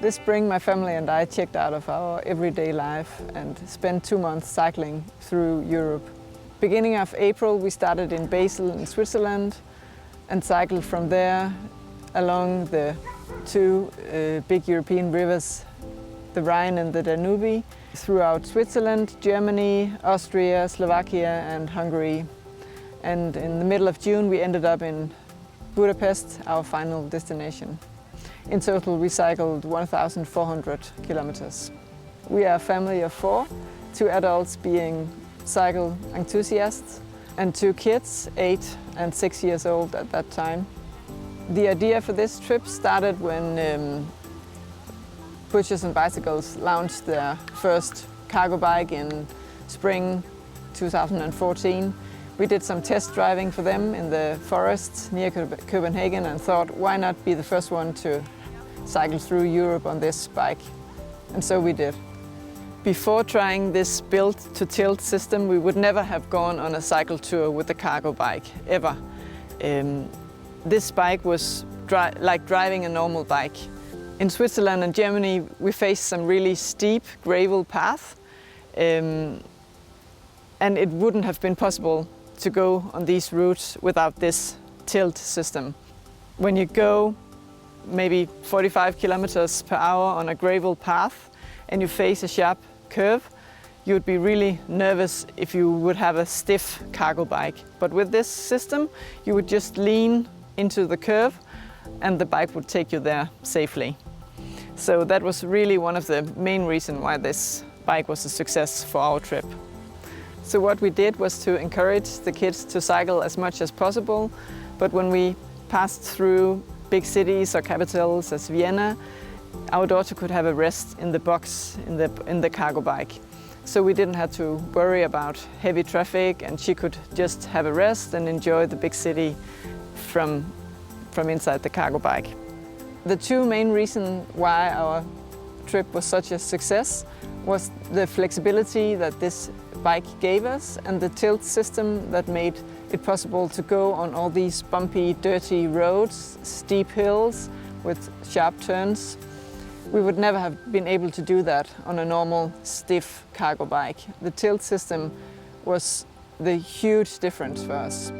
This spring my family and I checked out of our everyday life and spent 2 months cycling through Europe. Beginning of April we started in Basel in Switzerland and cycled from there along the two big European rivers, the Rhine and the Danube, throughout Switzerland, Germany, Austria, Slovakia and Hungary. And in the middle of June we ended up in Budapest, our final destination. In total we cycled 1,400 kilometers. We are a family of 4, 2 adults being cycle enthusiasts and 2 kids, 8 and 6 years old at that time. The idea for this trip started when Butchers and Bicycles launched their first cargo bike in spring 2014. We did some test driving for them in the forests near Copenhagen and thought, why not be the first one to cycle through Europe on this bike? And so we did. Before trying this built-to-tilt system, we would never have gone on a cycle tour with a cargo bike, ever. This bike was like driving a normal bike. In Switzerland and Germany, we faced some really steep gravel path, and it wouldn't have been possible to go on these routes without this tilt system. When you go maybe 45 kilometers per hour on a gravel path and you face a sharp curve, you would be really nervous if you would have a stiff cargo bike. But with this system, you would just lean into the curve and the bike would take you there safely. So that was really one of the main reasons why this bike was a success for our trip. So what we did was to encourage the kids to cycle as much as possible, but when we passed through big cities or capitals as Vienna, our daughter could have a rest in the box in the cargo bike. So we didn't have to worry about heavy traffic and she could just have a rest and enjoy the big city from inside the cargo bike. The 2 main reasons why our trip was such a success was the flexibility that this bike gave us and the tilt system that made it possible to go on all these bumpy, dirty roads, steep hills with sharp turns. We would never have been able to do that on a normal, stiff cargo bike. The tilt system was the huge difference for us.